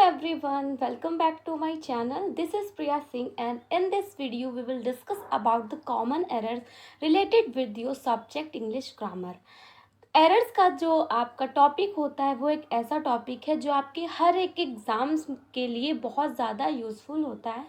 everyone, welcome back to my channel. This is Priya Singh and in this video we will discuss about the common errors related with your subject English grammar. Errors का जो आपका topic होता है वो एक ऐसा topic है जो आपके हर एक एग्ज़ाम्स के लिए बहुत ज़्यादा यूज़फुल होता है,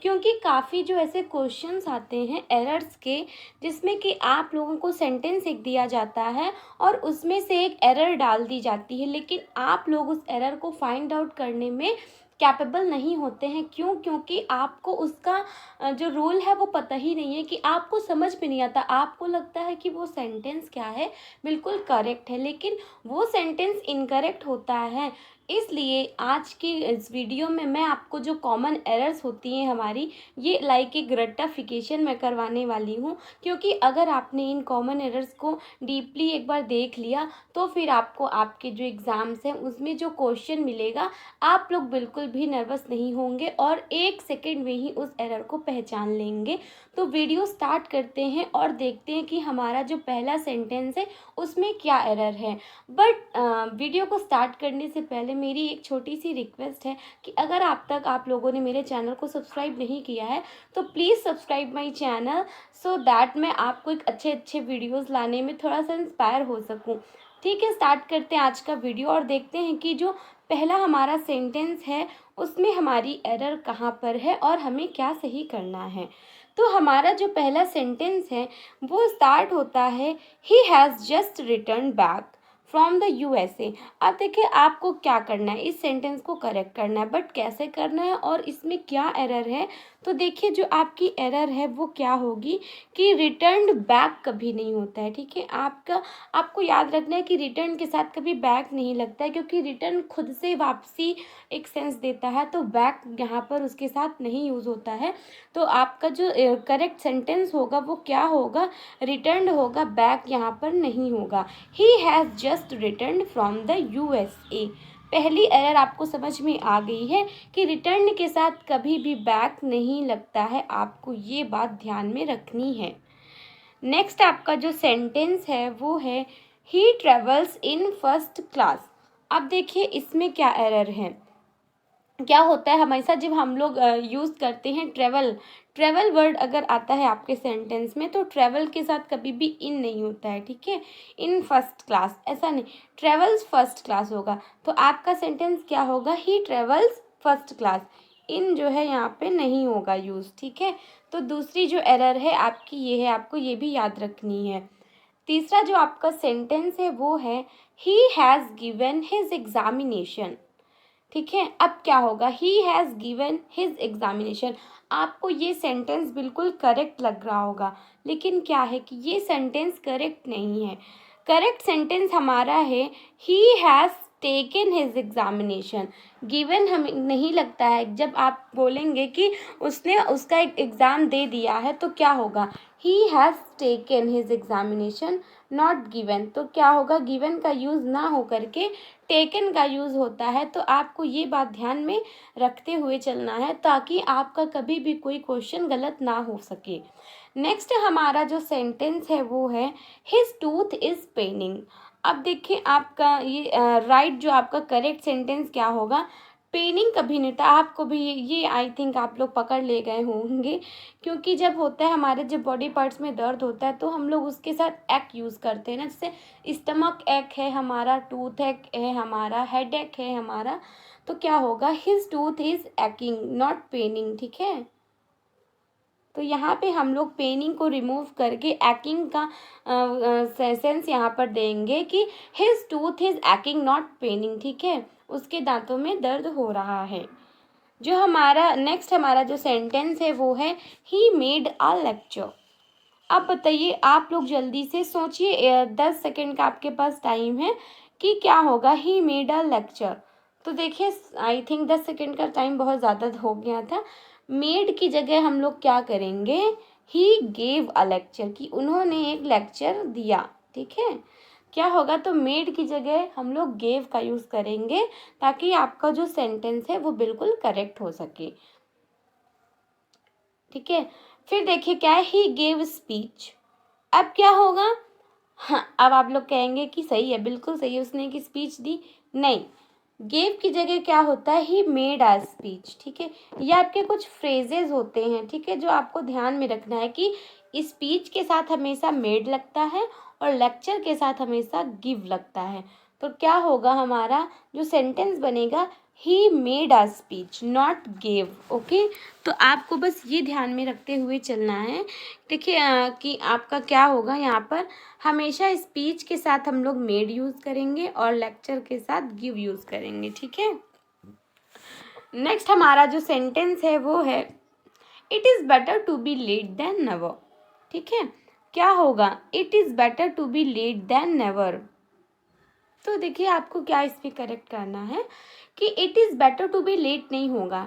क्योंकि काफ़ी जो ऐसे क्वेश्चंस आते हैं एरर्स के जिसमें कि आप लोगों को सेंटेंस एक दिया जाता है और उसमें से एक एरर डाल दी जाती है, लेकिन आप लोग उस एरर को फाइंड आउट करने में कैपेबल नहीं होते हैं। क्योंकि आपको उसका जो रूल है वो पता ही नहीं है, कि आपको समझ में नहीं आता। आपको लगता है कि वो सेंटेंस क्या है, बिल्कुल करेक्ट है, लेकिन वो सेंटेंस इनकरेक्ट होता है। इसलिए आज की इस वीडियो में मैं आपको जो कॉमन एरर्स होती हैं हमारी, ये लाइक एक रेक्टिफिकेशन मैं करवाने वाली हूँ, क्योंकि अगर आपने इन कॉमन एरर्स को डीपली एक बार देख लिया तो फिर आपको आपके जो एग्ज़ाम्स हैं उसमें जो क्वेश्चन मिलेगा आप लोग बिल्कुल भी नर्वस नहीं होंगे और एक सेकेंड में ही उस एरर को पहचान लेंगे। तो वीडियो स्टार्ट करते हैं और देखते हैं कि हमारा जो पहला सेंटेंस है उसमें क्या एरर है। बट वीडियो को स्टार्ट करने से पहले मेरी एक छोटी सी रिक्वेस्ट है कि अगर आप लोगों ने मेरे चैनल को सब्सक्राइब नहीं किया है तो please subscribe my channel, so that मैं आपको एक अच्छे वीडियोज़ लाने में थोड़ा सा इंस्पायर हो सकूँ। ठीक है, स्टार्ट करते हैं आज का वीडियो और देखते हैं कि जो पहला हमारा सेंटेंस है उसमें हमारी एरर कहाँ पर है और हमें क्या सही करना है। तो हमारा जो पहला सेंटेंस है वो स्टार्ट होता है, he has just return back from the USA. अब देखिए आपको क्या करना है, इस सेंटेंस को करेक्ट करना है, बट कैसे करना है और इसमें क्या एरर है। तो देखिए जो आपकी एरर है वो क्या होगी कि रिटर्न बैक कभी नहीं होता है। ठीक है, आपको याद रखना है कि रिटर्न के साथ कभी बैक नहीं लगता है, क्योंकि रिटर्न खुद से वापसी एक सेंस देता है, तो बैक यहाँ पर उसके साथ नहीं यूज़ होता है। तो आपका जो करेक्ट सेंटेंस होगा वो क्या होगा, रिटर्न होगा, बैक यहाँ पर नहीं होगा। He has just return from the USA. पहली एरर आपको समझ में आ गई है कि रिटर्न के साथ कभी भी बैक नहीं लगता है, आपको ये बात ध्यान में रखनी है। नेक्स्ट आपका जो सेंटेंस है वो है, ही ट्रेवल्स इन फर्स्ट क्लास। अब देखिए इसमें क्या एरर है। क्या होता है हमेशा जब हम लोग यूज़ करते हैं ट्रेवल वर्ड अगर आता है आपके सेंटेंस में, तो ट्रेवल के साथ कभी भी इन नहीं होता है। ठीक है, इन फर्स्ट क्लास ऐसा नहीं, ट्रेवल्स फर्स्ट क्लास होगा। तो आपका सेंटेंस क्या होगा, ही ट्रेवल्स फर्स्ट क्लास। इन जो है यहाँ पे नहीं होगा यूज़। ठीक है, तो दूसरी जो एरर है आपकी ये है, आपको ये भी याद रखनी है। तीसरा जो आपका सेंटेंस है वो है, he has given his examination. ठीक है, अब क्या होगा, he has given his examination. आपको ये सेंटेंस बिल्कुल करेक्ट लग रहा होगा, लेकिन क्या है कि ये सेंटेंस करेक्ट नहीं है। करेक्ट सेंटेंस हमारा है, he has taken his examination. Given हमें नहीं लगता है, जब आप बोलेंगे कि उसने उसका एक एग्ज़ाम दे दिया है तो क्या होगा, he has taken his examination not given. तो क्या होगा, गिवन का यूज़ ना हो करके टेकन का यूज़ होता है। तो आपको ये बात ध्यान में रखते हुए चलना है ताकि आपका कभी भी कोई क्वेश्चन गलत ना हो सके। नेक्स्ट हमारा जो सेंटेंस है वो है, हिज टूथ इज़ पेनिंग। अब देखिए आपका ये राइट जो आपका करेक्ट सेंटेंस क्या होगा, पेनिंग कभी नहीं था। आपको भी ये आई थिंक आप लोग पकड़ ले गए होंगे, क्योंकि जब होता है हमारे जब बॉडी पार्ट्स में दर्द होता है तो हम लोग उसके साथ एक यूज़ करते हैं ना, जैसे स्टमक एक है हमारा, टूथ एक है हमारा, हेड एक है हमारा। तो क्या होगा, his tooth is aching not paining. ठीक है, तो यहाँ पे हम लोग पेनिंग को रिमूव करके एक्किंग का सेंस यहाँ पर देंगे कि his tooth is aching not paining. ठीक है, उसके दांतों में दर्द हो रहा है। जो हमारा नेक्स्ट हमारा जो सेंटेंस है वो है, ही मेड अ लेक्चर। अब बताइए आप लोग जल्दी से सोचिए, 10 सेकेंड का आपके पास टाइम है कि क्या होगा, ही मेड अ लेक्चर। तो देखिए आई थिंक 10 सेकेंड का टाइम बहुत ज़्यादा हो गया था। मेड की जगह हम लोग क्या करेंगे, ही गेव अ लेक्चर, कि उन्होंने एक लेक्चर दिया। ठीक है, क्या होगा, तो मेड की जगह हम लोग गेव का यूज़ करेंगे ताकि आपका जो सेंटेंस है वो बिल्कुल करेक्ट हो सके। ठीक है, फिर देखिए क्या है, ही गेव स्पीच। अब क्या होगा, हाँ अब आप लोग कहेंगे कि सही है, बिल्कुल सही है, उसने एक स्पीच दी। नहीं, गेव की जगह क्या होता है, ही मेड अ स्पीच। ठीक है, ये आपके कुछ फ्रेजेस होते हैं, ठीक है, जो आपको ध्यान में रखना है कि स्पीच के साथ हमेशा मेड लगता है और लेक्चर के साथ हमेशा गिव लगता है। तो क्या होगा, हमारा जो सेंटेंस बनेगा, he made a speech not gave. Okay, तो आपको बस ये ध्यान में रखते हुए चलना है। देखिए कि आपका क्या होगा, यहाँ पर हमेशा स्पीच के साथ हम लोग मेड यूज़ करेंगे और लेक्चर के साथ गिव यूज़ करेंगे। ठीक है, नेक्स्ट हमारा जो सेंटेंस है वो है, it is better to be late than never. ठीक है, क्या होगा, it is better to be late than never. तो देखिए आपको क्या इस पर करेक्ट करना है कि it is better to be late नहीं होगा,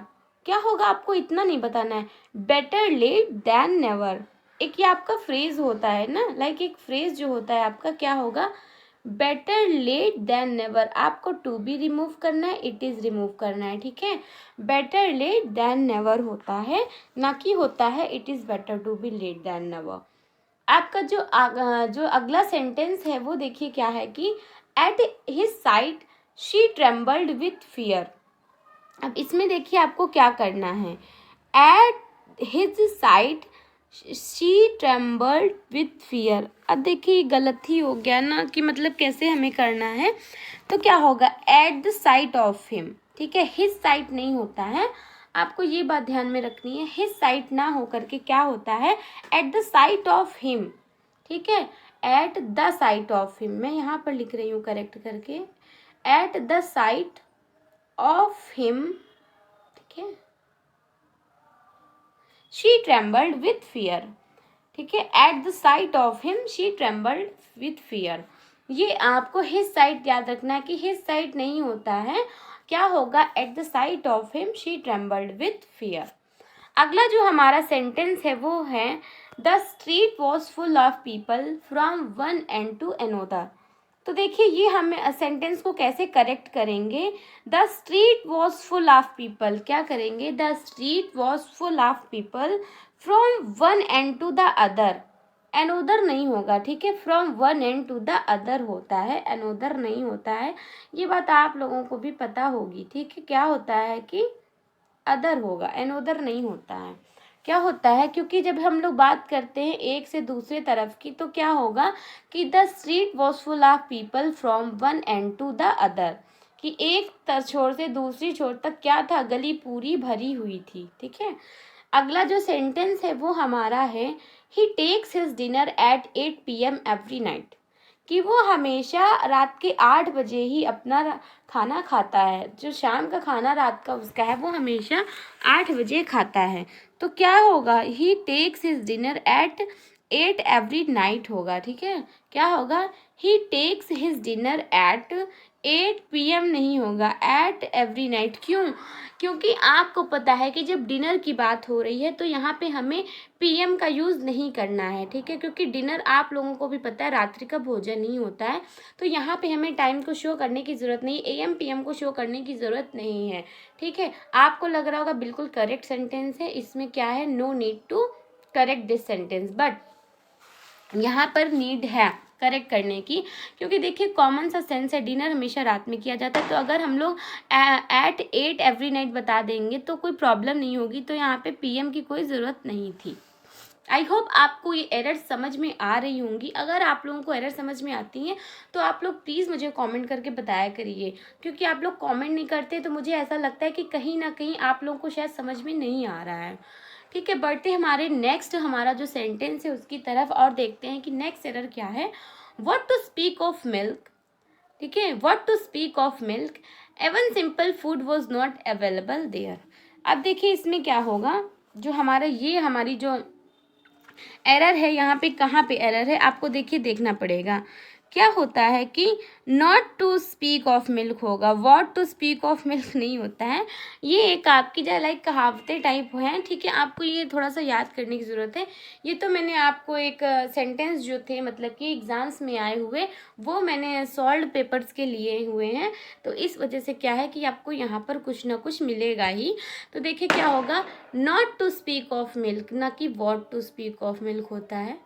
क्या होगा, आपको इतना नहीं बताना है, बेटर लेट देन नेवर। एक ये आपका फ्रेज होता है ना, लाइक एक फ्रेज जो होता है आपका, क्या होगा, बेटर लेट देन नेवर। आपको टू बी रिमूव करना है, इट इज़ रिमूव करना है। ठीक है, बेटर लेट देन नेवर होता है, ना कि होता है it is better to be late than never. आपका जो अगला सेंटेंस है वो देखिए क्या है कि at his site she trembled with fear. अब इसमें देखिए आपको क्या करना है, at his site she trembled with fear. अब देखिए गलत ही हो गया ना, कि मतलब कैसे हमें करना है, तो क्या होगा, at the sight of him. ठीक है, हिज साइट नहीं होता है, आपको ये बात ध्यान में रखनी है, हिज साइट ना हो करके क्या होता है, eight the sight of him. ठीक है, eight the sight of him, मैं यहाँ पर लिख रही हूँ करेक्ट करके, eight the sight of him. ठीक है, शी ट्रेम्बल्ड विथ फियर। ठीक है, eight the sight of him she trembled with fear. ये आपको हिज साइट याद रखना है कि हिज साइट नहीं होता है, क्या होगा, at the sight of him she trembled with fear. अगला जो हमारा सेंटेंस है वो है, the street was full of people from one end to another. तो देखिए ये हमें सेंटेंस को कैसे करेक्ट करेंगे, the street was full of people, क्या करेंगे, the street was full of people from one end to the other. Another नहीं होगा, ठीक है, from one end to the other होता है, अनोदर नहीं होता है, ये बात आप लोगों को भी पता होगी। ठीक है, क्या होता है कि अदर होगा, अनोदर नहीं होता है। क्या होता है, क्योंकि जब हम लोग बात करते हैं एक से दूसरे तरफ की, तो क्या होगा कि the street was full of people from one end to the other, कि एक छोर से दूसरी छोर तक क्या था, गली पूरी भरी हुई थी। ठीक है, अगला जो सेंटेंस है वो हमारा है, he takes his dinner at 8 PM every night, कि वो हमेशा रात के 8 बजे ही अपना खाना खाता है, जो शाम का खाना रात का उसका है वो हमेशा 8 बजे खाता है। तो क्या होगा, he takes his dinner at 8 every night होगा। ठीक है, क्या होगा, he takes his dinner at 8 PM नहीं होगा, एट एवरी नाइट। क्यों, क्योंकि आपको पता है कि जब डिनर की बात हो रही है तो यहाँ पे हमें PM का यूज़ नहीं करना है। ठीक है, क्योंकि डिनर आप लोगों को भी पता है रात्रि का भोजन नहीं होता है, तो यहाँ पे हमें टाइम को शो करने की ज़रूरत नहीं, AM PM को शो करने की ज़रूरत नहीं है। ठीक है, आपको लग रहा होगा बिल्कुल करेक्ट सेंटेंस है, इसमें क्या है, no need to correct this sentence, but यहाँ पर नीड है करेक्ट करने की, क्योंकि देखिए कॉमन सा सेंस है, डिनर हमेशा रात में किया जाता है, तो अगर हम लोग एट 8 एवरी नाइट बता देंगे तो कोई प्रॉब्लम नहीं होगी, तो यहाँ पे PM की कोई ज़रूरत नहीं थी। आई होप आपको ये एरर समझ में आ रही होंगी। अगर आप लोगों को एरर समझ में आती हैं तो आप लोग प्लीज़ मुझे कमेंट करके बताया करिए, क्योंकि आप लोग कमेंट नहीं करते तो मुझे ऐसा लगता है कि कहीं ना कहीं आप लोगों को शायद समझ में नहीं आ रहा है। ठीक है, बढ़ते हमारे नेक्स्ट हमारा जो सेंटेंस है उसकी तरफ और देखते हैं कि नेक्स्ट एरर क्या है। What to speak of milk. ठीक है, what to speak of milk, even simple food was not available there. अब देखिए इसमें क्या होगा, जो हमारा ये हमारी जो एरर है, यहाँ पे कहाँ पे एरर है आपको देखिए देखना पड़ेगा। क्या होता है कि not to speak of milk होगा, what to speak of milk नहीं होता है। ये एक आपकी जो लाइक कहावतें टाइप हैं, ठीक है, आपको ये थोड़ा सा याद करने की ज़रूरत है। ये तो मैंने आपको एक सेंटेंस जो थे मतलब कि एग्ज़ाम्स में आए हुए, वो मैंने सॉल्व पेपर्स के लिए हुए हैं, तो इस वजह से क्या है कि आपको यहाँ पर कुछ ना कुछ मिलेगा ही। तो देखिए क्या होगा, not to speak of milk, ना कि what to speak of milk होता है।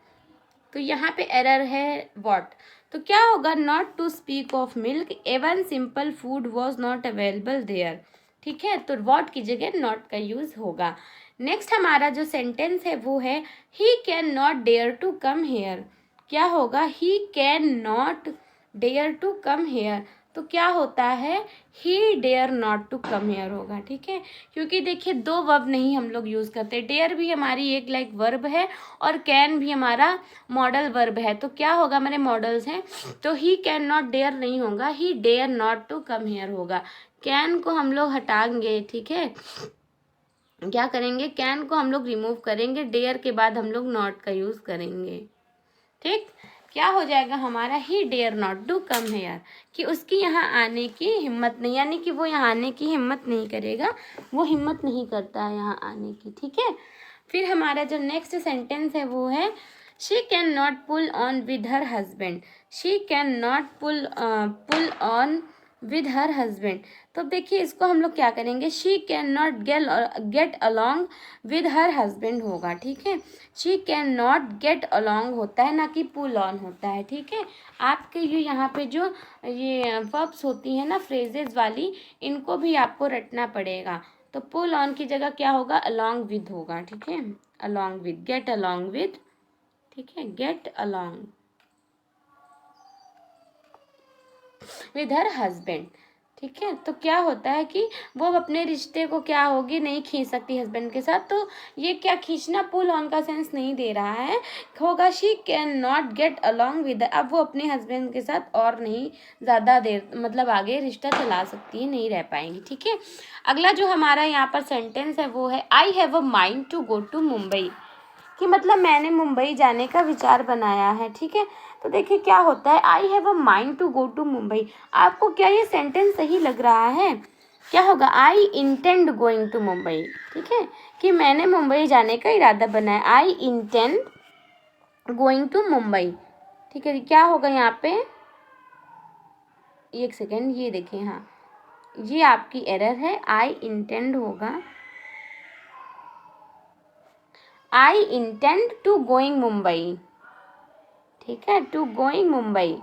तो यहाँ पे एरर है व्हाट, तो क्या होगा, not to speak of milk even simple food was not available there. ठीक है, तो व्हाट की जगह नॉट का यूज होगा। नेक्स्ट हमारा जो सेंटेंस है वो है he can not dare to come here. क्या होगा, he can not dare to come here, तो क्या होता है, he dare not to come here होगा। ठीक है, क्योंकि देखिए दो वर्ब नहीं हम लोग यूज़ करते, डेयर भी हमारी एक लाइक वर्ब है और कैन भी हमारा मॉडल वर्ब है, तो क्या होगा, हमारे मॉडल्स हैं, तो ही कैन नॉट डेयर नहीं होगा, he dare not to come here होगा। कैन को हम लोग हटाएंगे, ठीक है, क्या करेंगे, कैन को हम लोग रिमूव करेंगे, डेयर के बाद हम लोग नॉट का यूज़ करेंगे। ठीक, क्या हो जाएगा हमारा, he dare not to come here, कि उसकी यहाँ आने की हिम्मत नहीं, यानी कि वो यहाँ आने की हिम्मत नहीं करेगा, वो हिम्मत नहीं करता है यहाँ आने की। ठीक है, फिर हमारा जो नेक्स्ट सेंटेंस है वो है she can not pull on with her husband. She can not pull on with her husband, तो देखिए इसको हम लोग क्या करेंगे, she can not get along with her husband होगा। ठीक है, she can not get along होता है, ना कि पुल ऑन होता है। ठीक है, आपके ये यहाँ पे जो ये वर्ब्स होती हैं ना फ्रेजेस वाली, इनको भी आपको रटना पड़ेगा। तो पुल ऑन की जगह क्या होगा, अलॉन्ग विद होगा। ठीक है, along with, gate along with, ठीक है, gate along with her husband. ठीक है, तो क्या होता है कि वो अपने रिश्ते को क्या होगी, नहीं खींच सकती हस्बैंड के साथ, तो ये क्या खींचना पुल ऑन का सेंस नहीं दे रहा है, होगा she can not get along with, अब वो अपने हस्बैंड के साथ और नहीं ज़्यादा देर मतलब आगे रिश्ता चला सकती है, नहीं रह पाएंगी। ठीक है, अगला जो हमारा यहाँ पर सेंटेंस है वो है I have a mind to go to Mumbai, कि मतलब मैंने मुंबई जाने का विचार बनाया है। ठीक है, तो देखिए क्या होता है, I have a mind to go to Mumbai, आपको क्या ये सेंटेंस सही लग रहा है, क्या होगा, I intend going to Mumbai. ठीक है, कि मैंने मुंबई जाने का इरादा बनाया, I intend going to Mumbai. ठीक है, क्या होगा यहाँ पे, एक सेकेंड, ये देखिए, हाँ ये आपकी एरर है, आई इंटेंड होगा, I intend to going Mumbai. ठीक है, टू गोइंग मुंबई,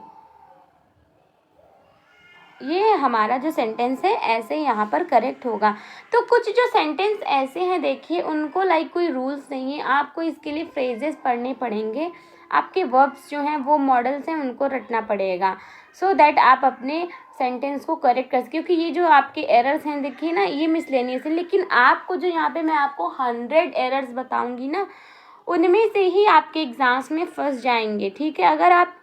ये हमारा जो सेंटेंस है ऐसे यहाँ पर करेक्ट होगा। तो कुछ जो सेंटेंस ऐसे हैं देखिए, उनको लाइक कोई रूल्स नहीं है, आपको इसके लिए फ्रेजेस पढ़ने पड़ेंगे, आपके वर्ब्स जो हैं वो मॉडल्स हैं उनको रटना पड़ेगा, सो दैट आप अपने सेंटेंस को करेक्ट कर सकें। क्योंकि ये जो आपके एरर्स हैं देखिए ना, ये मिसलेनियस है, लेकिन आपको जो यहाँ पे मैं आपको 100 एरर्स बताऊँगी ना, उनमें से ही आपके एग्ज़ाम्स में फंस जाएंगे। ठीक है, अगर आप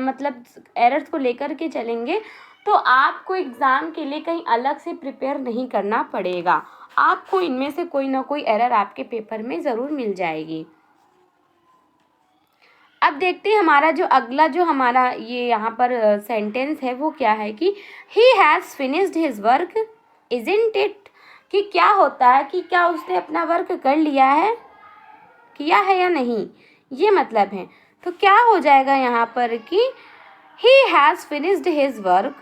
मतलब एरर्स को लेकर के चलेंगे तो आपको एग्ज़ाम के लिए कहीं अलग से प्रिपेयर नहीं करना पड़ेगा, आपको इनमें से कोई ना कोई एरर आपके पेपर में ज़रूर मिल जाएगी। अब देखते हैं हमारा जो अगला जो हमारा ये यहाँ पर सेंटेंस है वो क्या है, कि ही has finished his work isn't it, कि क्या होता है, कि क्या उसने अपना वर्क कर लिया है, किया है या नहीं, ये मतलब है। तो क्या हो जाएगा यहाँ पर कि ही हैज़ फिनिश्ड हिज वर्क,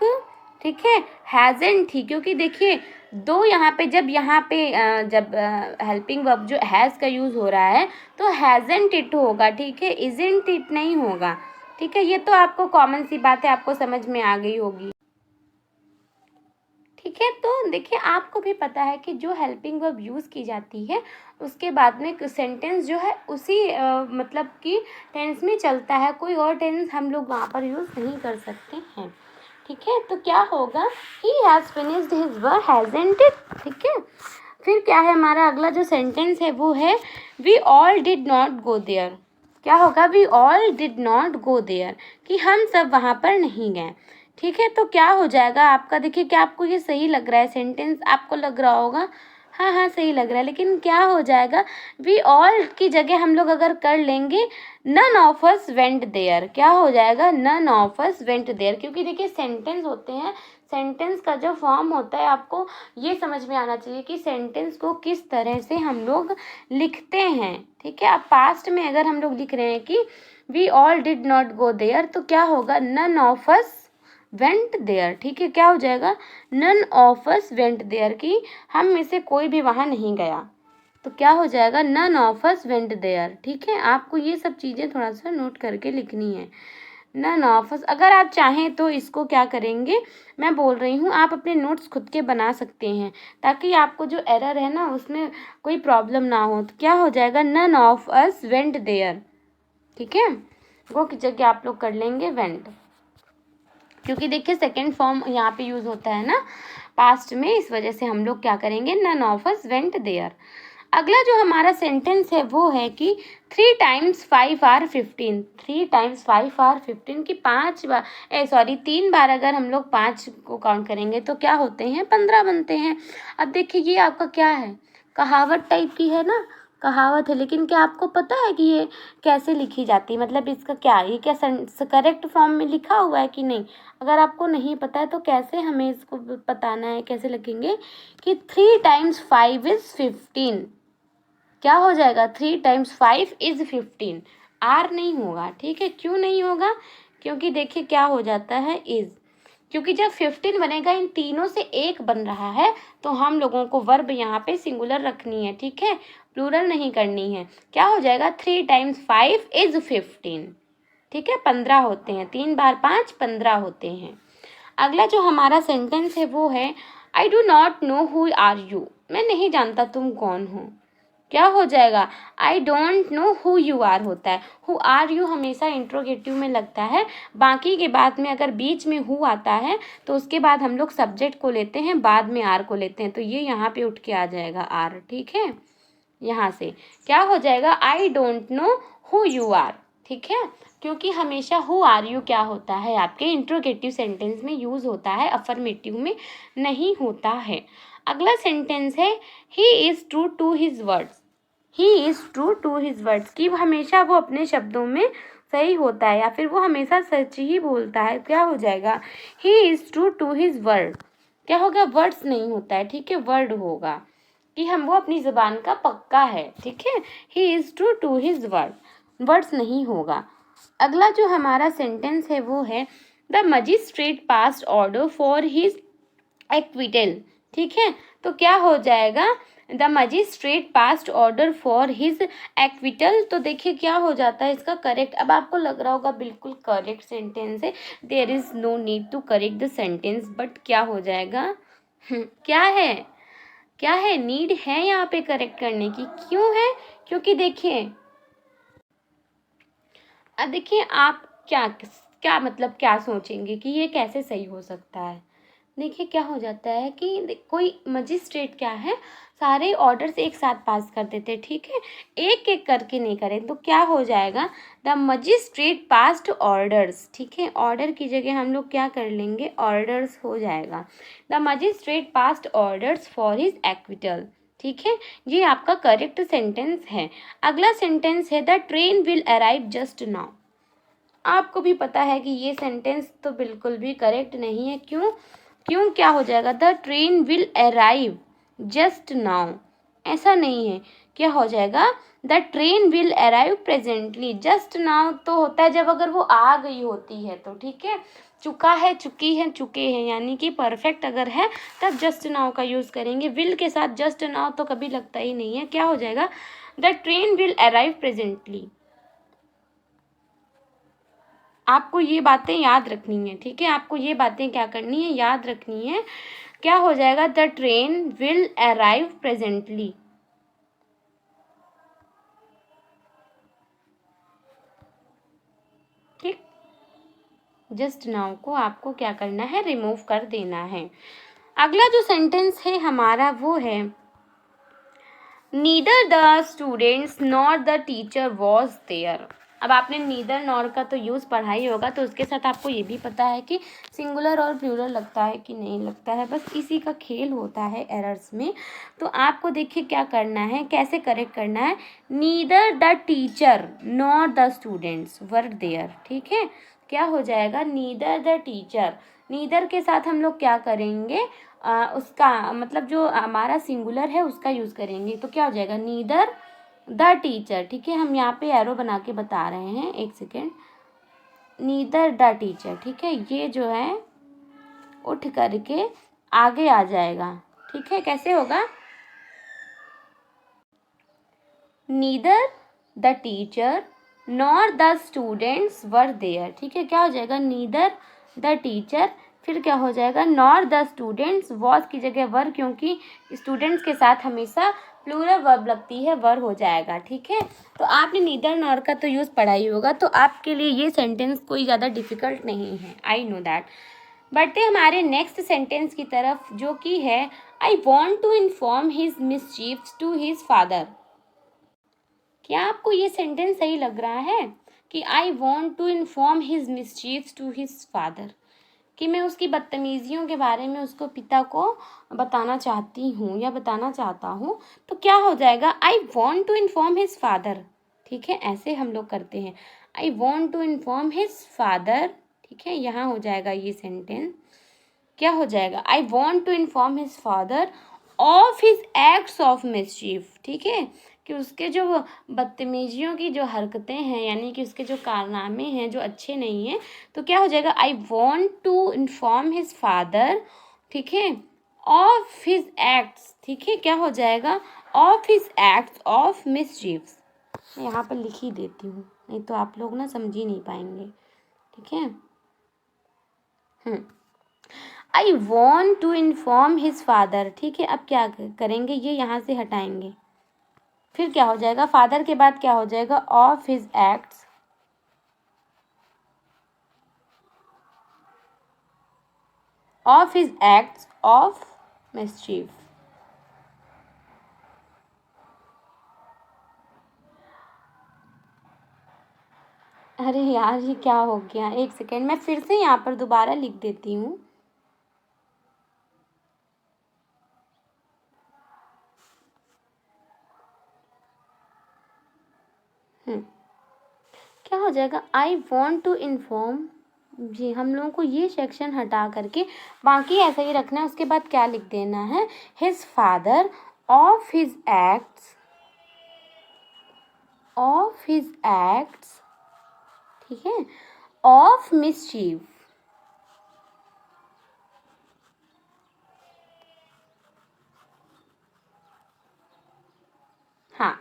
ठीक है, हैज़ेंट ही, क्योंकि देखिए दो यहाँ पे जब हेल्पिंग वर्ब जो हैज़ का यूज़ हो रहा है तो हैज़ेंट इट होगा। ठीक है, इज़न्ट इट नहीं होगा। ठीक है, ये तो आपको कॉमन सी बात है, आपको समझ में आ गई होगी। ठीक है, तो देखिए आपको भी पता है कि जो हेल्पिंग वर्ब यूज़ की जाती है उसके बाद में सेंटेंस जो है उसी मतलब कि टेंस में चलता है, कोई और टेंस हम लोग वहाँ पर यूज़ नहीं कर सकते हैं। ठीक है, तो क्या होगा, he has finished his work hasn't it. ठीक है, फिर क्या है हमारा अगला जो सेंटेंस है वो है we all did not go there. क्या होगा, we all did not go there, कि हम सब वहाँ पर नहीं गए। ठीक है, तो क्या हो जाएगा आपका, देखिए क्या आपको ये सही लग रहा है सेंटेंस, आपको लग रहा होगा हाँ हाँ सही लग रहा है, लेकिन क्या हो जाएगा, वी ऑल की जगह हम लोग अगर कर लेंगे none of us went there, क्या हो जाएगा, none of us went there, क्योंकि देखिए सेंटेंस होते हैं, सेंटेंस का जो फॉर्म होता है आपको ये समझ में आना चाहिए कि सेंटेंस को किस तरह से हम लोग लिखते हैं। ठीक है, अब पास्ट में अगर हम लोग लिख रहे हैं कि we all did not go there, तो क्या होगा, none of us went there. ठीक है, क्या हो जाएगा, none of us went there, कि हम में से कोई भी वहाँ नहीं गया। तो क्या हो जाएगा, none of us went there. ठीक है, आपको ये सब चीज़ें थोड़ा सा नोट करके लिखनी है। नन ऑफ अस, अगर आप चाहें तो इसको क्या करेंगे, मैं बोल रही हूँ, आप अपने नोट्स खुद के बना सकते हैं ताकि आपको जो एरर है ना उसमें कोई प्रॉब्लम ना हो। तो क्या हो जाएगा, none of us went there. ठीक है, वो की जगह आप लोग कर लेंगे वेंट, क्योंकि देखिए सेकेंड फॉर्म यहाँ पे यूज़ होता है ना पास्ट में, इस वजह से हम लोग क्या करेंगे, none of us went there. अगला जो हमारा सेंटेंस है वो है कि 3 टाइम्स 5 आर 15। 3 टाइम्स 5 आर 15 की 5 बार 3 बार अगर हम लोग 5 को काउंट करेंगे तो क्या होते हैं, 15 बनते हैं। अब देखिए ये आपका क्या है, कहावत टाइप की है ना, कहावत है, लेकिन क्या आपको पता है कि ये कैसे लिखी जाती है, मतलब इसका क्या, ये क्या करेक्ट फॉर्म में लिखा हुआ है कि नहीं। अगर आपको नहीं पता है तो कैसे हमें इसको बताना है, कैसे लिखेंगे कि 3 टाइम्स 5 इज़ 15। क्या हो जाएगा, 3 टाइम्स 5 इज़ 15। आर नहीं होगा। ठीक है, क्यों नहीं होगा, क्योंकि देखिए क्या हो जाता है, इज़, क्योंकि जब 15 बनेगा इन तीनों से एक बन रहा है तो हम लोगों को वर्ब यहाँ पे सिंगुलर रखनी है। ठीक है, प्लूरल नहीं करनी है। क्या हो जाएगा, 3 टाइम्स 5 इज़ 15। ठीक है, 15 होते हैं, 3 बार 5 15 होते हैं। अगला जो हमारा सेंटेंस है वो है, I do not know who are you. मैं नहीं जानता तुम कौन हो। क्या हो जाएगा, I don't know who you are होता है। हु आर यू हमेशा इंट्रोगेटिव में लगता है, बाकी के बाद में अगर बीच में हु आता है तो उसके बाद हम लोग सब्जेक्ट को लेते हैं, बाद में आर को लेते हैं, तो ये यहाँ पे उठ के आ जाएगा आर। ठीक है, यहाँ से क्या हो जाएगा, I don't know who you are. ठीक है, क्योंकि हमेशा हु आर यू क्या होता है, आपके इंट्रोगेटिव सेंटेंस में यूज़ होता है, अफर्मेटिव में नहीं होता है। अगला सेंटेंस है, he is true to his words. He is true to his words, कि हमेशा वो अपने शब्दों में सही होता है या फिर वो हमेशा सच ही बोलता है। क्या हो जाएगा, he is true to his word. क्या होगा, वर्ड्स नहीं होता है, ठीक है, वर्ड होगा, कि हम वो अपनी ज़ुबान का पक्का है। ठीक है, he is true to his word, words नहीं होगा। अगला जो हमारा सेंटेंस है वो है, the magistrate passed order for his acquittal. ठीक है, तो क्या हो जाएगा, the magistrate passed order for his acquittal. तो देखिए क्या हो जाता है इसका करेक्ट, अब आपको लग रहा होगा बिल्कुल करेक्ट सेंटेंस है, there is no need to correct the sentence, but क्या हो जाएगा, क्या है, क्या है, नीड है यहाँ पे करेक्ट करने की। क्यों है, क्योंकि देखिए, अब देखिए आप क्या क्या मतलब क्या सोचेंगे कि ये कैसे सही हो सकता है। देखिए क्या हो जाता है कि कोई मजिस्ट्रेट क्या है, सारे ऑर्डर्स एक साथ पास कर देते हैं। ठीक है, एक एक करके नहीं करें, तो क्या हो जाएगा, द मजिस्ट्रेट पास्ड ऑर्डर्स। ठीक है, ऑर्डर की जगह हम लोग क्या कर लेंगे, ऑर्डर्स हो जाएगा, the magistrate passed orders for his acquittal. ठीक है, ये आपका करेक्ट सेंटेंस है। अगला सेंटेंस है, the train will arrive just now. आपको भी पता है कि ये सेंटेंस तो बिल्कुल भी करेक्ट नहीं है। क्यों, क्यों क्या हो जाएगा, the train will arrive just now, ऐसा नहीं है, क्या हो जाएगा, the train will arrive presently. Just now तो होता है जब अगर वो आ गई होती है तो, ठीक है, चुका है, चुकी है, चुके हैं, यानी कि परफेक्ट अगर है तब जस्ट नाउ का यूज़ करेंगे। विल के साथ जस्ट नाउ तो कभी लगता ही नहीं है। क्या हो जाएगा, the train will arrive presently. आपको ये बातें याद रखनी है। ठीक है, आपको ये बातें क्या करनी है, याद रखनी है। क्या हो जाएगा, the train will arrive presently. ठीक, जस्ट नाउ को आपको क्या करना है, रिमूव कर देना है। अगला जो सेंटेंस है हमारा वो है, neither the students nor the teacher was there. अब आपने नीदर नॉर का तो यूज़ पढ़ा ही होगा, तो उसके साथ आपको ये भी पता है कि सिंगुलर और प्लूरल लगता है कि नहीं लगता है, बस इसी का खेल होता है एरर्स में। तो आपको देखिए क्या करना है, कैसे करेक्ट करना है, neither the teacher nor the students were there. ठीक है, क्या हो जाएगा, नीदर द टीचर, नीदर के साथ हम लोग क्या करेंगे, उसका मतलब जो हमारा सिंगुलर है उसका यूज़ करेंगे। तो क्या हो जाएगा, नीदर द टीचर। ठीक है, हम यहाँ पे एरो बना के बता रहे हैं, एक सेकेंड, नीदर द टीचर। ठीक है, ये जो है उठ करके आगे आ जाएगा। ठीक है, कैसे होगा, neither the teacher nor the students were there. ठीक है, क्या हो जाएगा, नीदर द टीचर, फिर क्या हो जाएगा, नॉर द स्टूडेंट्स, वॉज की जगह वर, क्योंकि स्टूडेंट्स के साथ हमेशा प्लूरल वर्ब लगती है, वर हो जाएगा। ठीक है, तो आपने नीदर नॉर का तो यूज़ पढ़ा ही होगा, तो आपके लिए ये सेंटेंस कोई ज़्यादा डिफिकल्ट नहीं है, आई नो दैट। बढ़ते हमारे नेक्स्ट सेंटेंस की तरफ, जो कि है I want to inform his mischiefs to his father. क्या आपको ये सेंटेंस सही लग रहा है कि I want to inform his mischiefs to his father, कि मैं उसकी बदतमीजियों के बारे में उसको पिता को बताना चाहती हूँ या बताना चाहता हूँ, तो क्या हो जाएगा, I want to inform his father. ठीक है, ऐसे हम लोग करते हैं, I want to inform his father. ठीक है, यहाँ हो जाएगा ये सेंटेंस, क्या हो जाएगा, I want to inform his father of his acts of mischief. ठीक है, कि उसके जो बदतमीजियों की जो हरकतें हैं, यानी कि उसके जो कारनामे हैं जो अच्छे नहीं हैं, तो क्या हो जाएगा, I want to inform his father, ठीक है, ऑफ हिज एक्ट्स। ठीक है, क्या हो जाएगा, of his acts of mischief. मैं यहाँ पर लिख ही देती हूँ, नहीं तो आप लोग ना समझ ही नहीं पाएंगे। ठीक है, I want to inform his father. ठीक है, अब क्या करेंगे, ये यहाँ से हटाएंगे, फिर क्या हो जाएगा, फादर के बाद क्या हो जाएगा, of his acts, of his acts of mischief. अरे यार, ये क्या हो गया, एक सेकेंड, मैं फिर से यहाँ पर दोबारा लिख देती हूँ। क्या हो जाएगा, आई वॉन्ट टू इन्फॉर्म, जी हम लोगों को ये सेक्शन हटा करके बाकी ऐसा ही रखना है। उसके बाद क्या लिख देना है, his father of his acts, of his acts, ठीक है, ऑफ मिसचीफ। हाँ,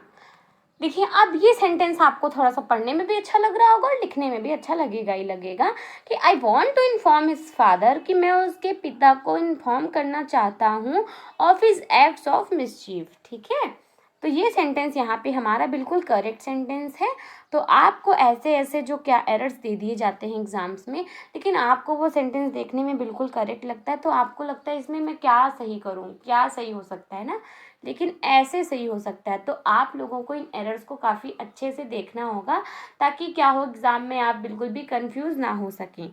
देखिए अब ये सेंटेंस आपको थोड़ा सा पढ़ने में भी अच्छा लग रहा होगा और लिखने में भी अच्छा लगेगा ही लगेगा, कि I want to inform his father, कि मैं उसके पिता को इन्फॉर्म करना चाहता हूँ of his acts of mischief. ठीक है, तो ये सेंटेंस यहाँ पे हमारा बिल्कुल करेक्ट सेंटेंस है। तो आपको ऐसे ऐसे जो क्या एरर्स दे दिए जाते हैं एग्जाम्स में, लेकिन आपको वो सेंटेंस देखने में बिल्कुल करेक्ट लगता है, तो आपको लगता है इसमें मैं क्या सही करूँ, क्या सही हो सकता है ना, लेकिन ऐसे सही हो सकता है। तो आप लोगों को इन एरर्स को काफ़ी अच्छे से देखना होगा, ताकि क्या हो, एग्ज़ाम में आप बिल्कुल भी कंफ्यूज ना हो सकें।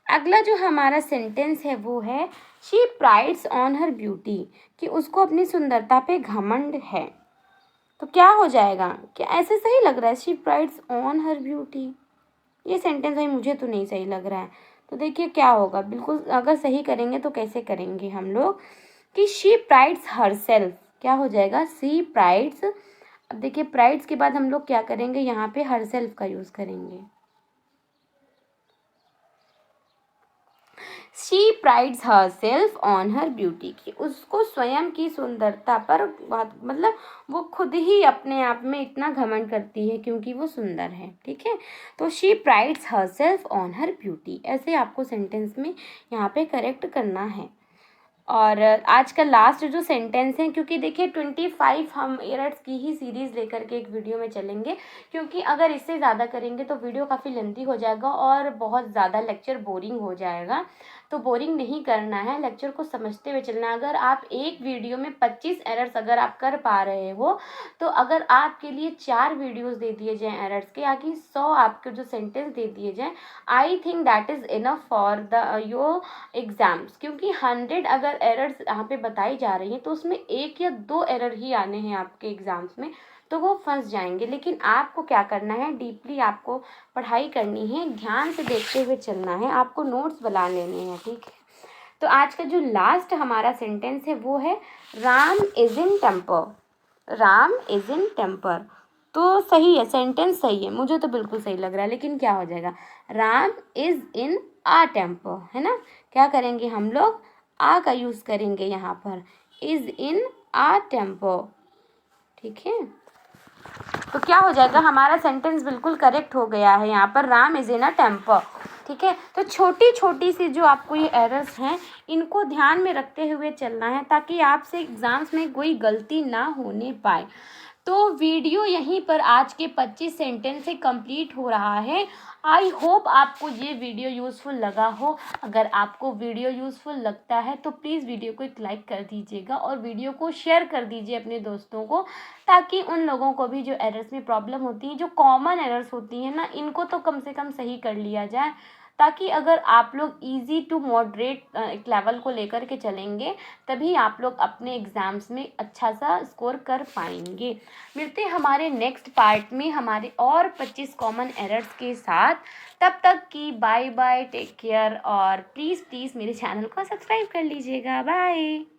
अगला जो हमारा सेंटेंस है वो है she prides on her beauty, कि उसको अपनी सुंदरता पे घमंड है। तो क्या हो जाएगा, क्या ऐसे सही लग रहा है, she prides on her beauty, ये सेंटेंस भाई मुझे तो नहीं सही लग रहा है। तो देखिए क्या होगा, बिल्कुल अगर सही करेंगे तो कैसे करेंगे हम लोग, कि शी प्राइड्स हर सेल्फ, क्या हो जाएगा, सी प्राइड्स। अब देखिए प्राइड्स के बाद हम लोग क्या करेंगे, यहाँ पे हर सेल्फ का यूज़ करेंगे। She prides her self on her beauty, की उसको स्वयं की सुंदरता पर बहुत, मतलब वो खुद ही अपने आप में इतना घमंड करती है क्योंकि वो सुंदर है। ठीक है, तो she prides her self on her beauty, ऐसे आपको सेंटेंस में यहाँ पे करेक्ट करना है। और आज का लास्ट जो सेंटेंस है, क्योंकि देखिए 25 हम एरर्स की ही सीरीज़ लेकर के एक वीडियो में चलेंगे, क्योंकि अगर इससे ज़्यादा करेंगे तो वीडियो काफ़ी लेंथी हो जाएगा और बहुत ज़्यादा लेक्चर बोरिंग हो जाएगा। तो बोरिंग नहीं करना है, लेक्चर को समझते हुए चलना है। अगर आप एक वीडियो में 25 एरर्स अगर आप कर पा रहे हो, तो अगर आपके लिए 4 वीडियोज़ दे दिए जाएँ एरर्स के, या कि 100 आपके जो सेंटेंस दे दिए जाएँ, I think that is enough for the your exams. क्योंकि 100 अगर एरर्स यहाँ पे बताई जा रही हैं, तो उसमें 1 या 2 एरर ही आने हैं आपके एग्ज़ाम्स में, तो वो फंस जाएंगे। लेकिन आपको क्या करना है, डीपली आपको पढ़ाई करनी है, ध्यान से देखते हुए चलना है, आपको नोट्स बना लेने हैं। ठीक है, तो आज का जो लास्ट हमारा सेंटेंस है वो है Ram is in temper, Ram is in temper. तो सही है, सेंटेंस सही है, मुझे तो बिल्कुल सही लग रहा है, लेकिन क्या हो जाएगा, Ram is in a temper, है ना। क्या करेंगे हम लोग, आ का यूज़ करेंगे यहाँ पर, इज़ इन आ टेम्पर। ठीक है, तो क्या हो जाएगा, हमारा सेंटेंस बिल्कुल करेक्ट हो गया है यहाँ पर, Ram is in a temper. ठीक है, तो छोटी छोटी सी जो आपको ये एरर्स हैं इनको ध्यान में रखते हुए चलना है ताकि आपसे एग्ज़ाम्स में कोई गलती ना होने पाए। तो वीडियो यहीं पर आज के 25 सेंटेंस से कंप्लीट हो रहा है। आई होप आपको ये वीडियो यूज़फुल लगा हो। अगर आपको वीडियो यूज़फुल लगता है तो प्लीज़ वीडियो को एक लाइक कर दीजिएगा और वीडियो को शेयर कर दीजिए अपने दोस्तों को, ताकि उन लोगों को भी जो एरर्स में प्रॉब्लम होती है, जो कॉमन एरर्स होती हैं ना, इनको तो कम से कम सही कर लिया जाए, ताकि अगर आप लोग इजी टू मॉडरेट एक लेवल को लेकर के चलेंगे तभी आप लोग अपने एग्ज़ाम्स में अच्छा सा स्कोर कर पाएंगे। मिलते हैं हमारे नेक्स्ट पार्ट में हमारे और 25 कॉमन एरर्स के साथ। तब तक की बाय बाय, टेक केयर, और प्लीज़ प्लीज़ मेरे चैनल को सब्सक्राइब कर लीजिएगा। बाय।